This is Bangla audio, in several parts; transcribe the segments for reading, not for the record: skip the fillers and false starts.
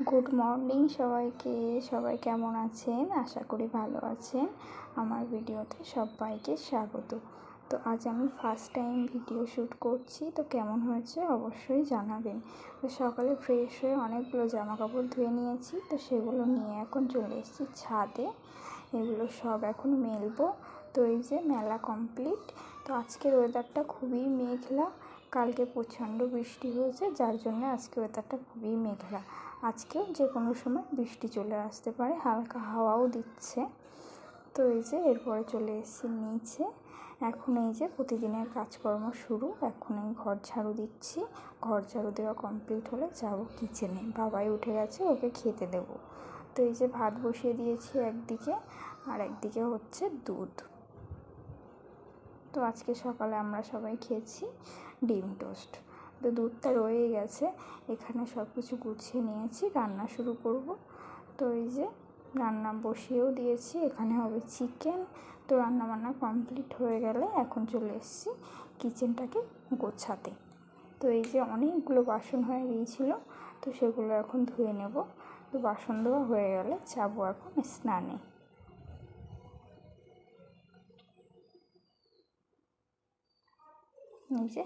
গুড মর্নিং সবাইকে। সবাই কেমন আছেন? আশা করি ভালো আছেন। আমার ভিডিওতে সবাইকে স্বাগত। তো আজ আমি ফার্স্ট টাইম ভিডিও শ্যুট করছি, তো কেমন হয়েছে অবশ্যই জানাবেন। তো সকালে ফ্রেশ হয়ে অনেকগুলো জামা কাপড় ধুয়ে নিয়েছি, তো সেগুলো নিয়ে এখন চলে এসেছি ছাদে। এগুলো সব এখন মেলবো। তো এই যে মেলা কমপ্লিট। তো আজকের ওয়েদারটা খুবই মেঘলা, কালকে প্রচণ্ড বৃষ্টি হয়েছে, যার জন্য আজকে ওয়েদারটা খুবই মেঘলা। আজকেও যে কোনো সময় বৃষ্টি চলে আসতে পারে, হালকা হাওয়াও দিচ্ছে। তো এই যে এরপরে চলে এসেছি নিচে। এখন এই যে প্রতিদিনের কাজকর্ম শুরু। এখন এই ঘর ঝাড়ু দিচ্ছি। ঘর ঝাড়ু দেওয়া কমপ্লিট হলে যাবো কিচেনে। বাবাই উঠে গেছে, ওকে খেতে দেবো। তো এই যে ভাত বসিয়ে দিয়েছি একদিকে, আর একদিকে হচ্ছে দুধ। তো আজকে সকালে আমরা সবাই খেয়েছি ডিম টোস্ট। তো দুধটা রয়ে গেছে, এখানে সব কিছু গুছিয়ে নিয়েছি, রান্না শুরু করব। তো এই যে রান্না বসিয়েও দিয়েছি, এখানে হবে চিকেন। তো রান্নাবান্না কমপ্লিট হয়ে গেলে এখন চলে এসেছি কিচেনটাকে গোছাতে। তো এই যে অনেকগুলো বাসন হয়ে গিয়েছিলো, তো সেগুলো এখন ধুয়ে নেব। তো বাসন ধোয়া হয়ে গেলে যাবো এখন স্নানে। এই যে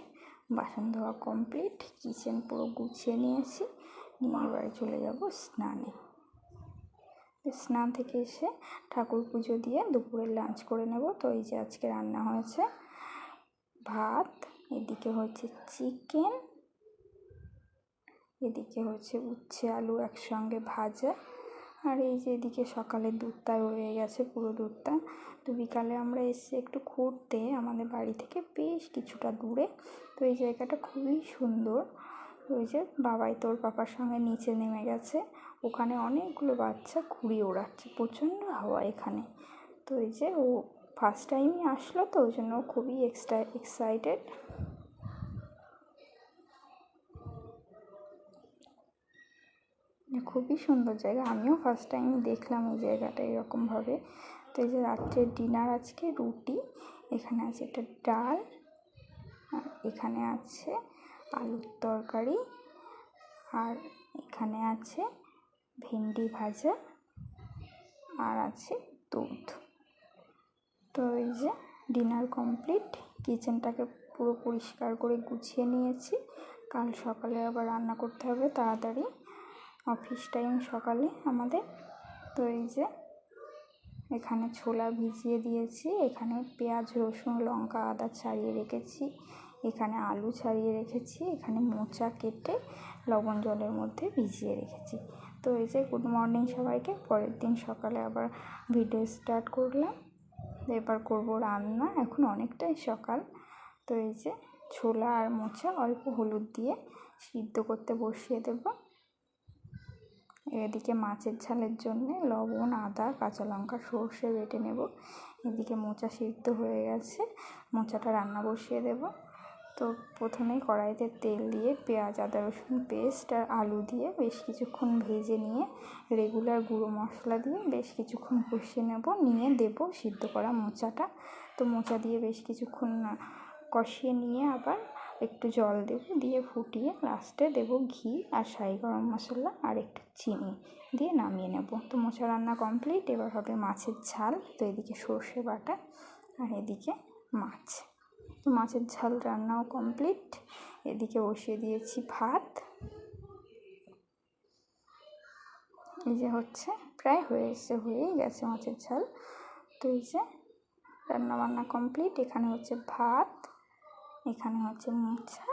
বাসন ধোয়া কমপ্লিট, কিচেন পুরো গুছিয়ে নিয়েছি, নিয়ে এবারে চলে যাব স্নানে। স্নান থেকে এসে ঠাকুর পুজো দিয়ে দুপুরের লাঞ্চ করে নেব। তো এই যে আজকে রান্না হয়েছে ভাত, এদিকে হচ্ছে চিকেন, এদিকে হচ্ছে উচ্ছে আলু একসঙ্গে ভাজা, আর এই যে এদিকে সকালে দুধটা রয়ে গেছে, পুরো দুধটা। তো বিকালে আমরা এসে একটু ঘুরতে, আমাদের বাড়ি থেকে বেশ কিছুটা দূরে। তো এই জায়গাটা খুবই সুন্দর। ওই যে বাবাই তোর পাপার সঙ্গে নিচে নেমে গেছে, ওখানে অনেকগুলো বাচ্চা ঘুড়ি ওড়াচ্ছে, প্রচণ্ড হাওয়া এখানে। তো এই যে ও ফার্স্ট টাইমই আসলো, তো ওই জন্য খুবই এক্সাইটেড। খুবই সুন্দর জায়গা, আমিও ফার্স্ট টাইমই দেখলাম এই জায়গাটা এরকমভাবে। তো এই যে রাত্রের ডিনার আজকে রুটি, এখানে আছে একটা ডাল, আর এখানে আছে আলুর তরকারি, আর এখানে আছে ভেন্ডি ভাজা, আর আছে দুধ। তো এই যে ডিনার কমপ্লিট, কিচেনটাকে পুরো পরিষ্কার করে গুছিয়ে নিয়েছি। কাল সকালে আবার রান্না করতে হবে তাড়াতাড়ি, অফিস টাইম সকালে আমাদের। তো এই যে এখানে ছোলা ভিজিয়ে দিয়েছি, এখানে পেঁয়াজ রসুন লঙ্কা আদা ছাড়িয়ে রেখেছি, এখানে আলু ছাড়িয়ে রেখেছি, এখানে মোচা কেটে লবণ জলের মধ্যে ভিজিয়ে রেখেছি। তো এই যে গুড মর্নিং সবাইকে। পরের দিন সকালে আবার ভিডিও স্টার্ট করলাম। এবার করব রান্না, এখন অনেকটাই সকাল। তো এই যে ছোলা আর মোচা অল্প হলুদ দিয়ে সিদ্ধ করতে বসিয়ে দেব। এদিকে মাছের ঝালের জন্য লবণ আদা কাঁচা লঙ্কা সর্ষে বেটে নেব। এদিকে মোচা সিদ্ধ হয়ে গেছে, মোচাটা রান্না বসিয়ে দেব। তো প্রথমেই কড়াইতে তেল দিয়ে পেঁয়াজ আদা রসুন পেস্ট আর আলু দিয়ে বেশ কিছুক্ষণ ভেজে নিয়ে রেগুলার গুঁড়ো মশলা দিয়ে বেশ কিছুক্ষণ কষিয়ে নেব, নিয়ে দেব সিদ্ধ করা মোচাটা। তো মোচা দিয়ে বেশ কিছুক্ষণ কষিয়ে নিয়ে আবার একটু জল দেব, দিয়ে ফুটিয়ে লাস্টে দেব ঘি আর শাহি গরম মশলা আর একটু চিনি দিয়ে নামিয়ে নেব। তো মোচা রান্না কমপ্লিট, এবার হবে মাছের ঝাল। তো এদিকে সর্ষে বাটা আর এদিকে মাছ। তো মাছের ঝাল রান্নাও কমপ্লিট, এদিকে বসিয়ে দিয়েছি ভাত। এই যে হচ্ছে প্রায় হয়েই গেছে মাছের ঝাল। তো এই যে রান্না বান্না কমপ্লিট, এখানে হচ্ছে ভাত, এখানে হচ্ছে মোচা,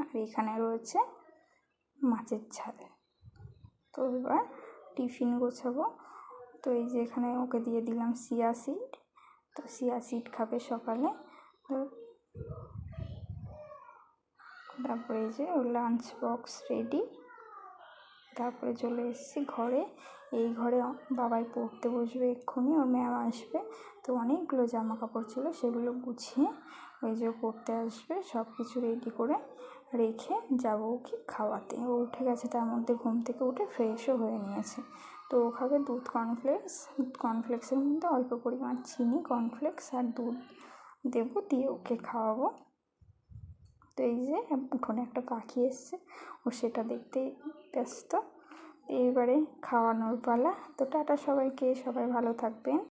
আর এখানে রয়েছে মাছের ঝাল। তো এবার টিফিন গোছাবো। তো এই যে এখানে ওকে দিয়ে দিলাম চিয়া সিড। তো চিয়া সিড খাবে সকালে। তো তারপরে এই যে ওর লাঞ্চ বক্স রেডি। তারপরে চলে এসেছি ঘরে। এই ঘরে বাবাই পড়তে বসবে, এক্ষুনি ওর ম্যাম আসবে। তো অনেকগুলো জামা কাপড় ছিল, সেগুলো গুছিয়ে ওই যে পড়তে আসবে, সব কিছু রেডি করে রেখে যাবো ওকে খাওয়াতে। ও উঠে গেছে, তার মধ্যে ঘুম থেকে উঠে ফ্রেশও হয়ে নিয়েছে। তো ও খাবে দুধ কর্নফ্লেক্স। কর্নফ্লেক্সের মধ্যে অল্প পরিমাণ চিনি, কর্নফ্লেক্স আর দুধ দেবো, দিয়ে ওকে খাওয়াবো। তো এই যে উঠোনে একটা পাখি এসছে, ও সেটা দেখতেই ব্যস্ত। এইবারে খাওয়ানোর পালা। তো টাটা সবাইকে, সবাই ভালো থাকবেন।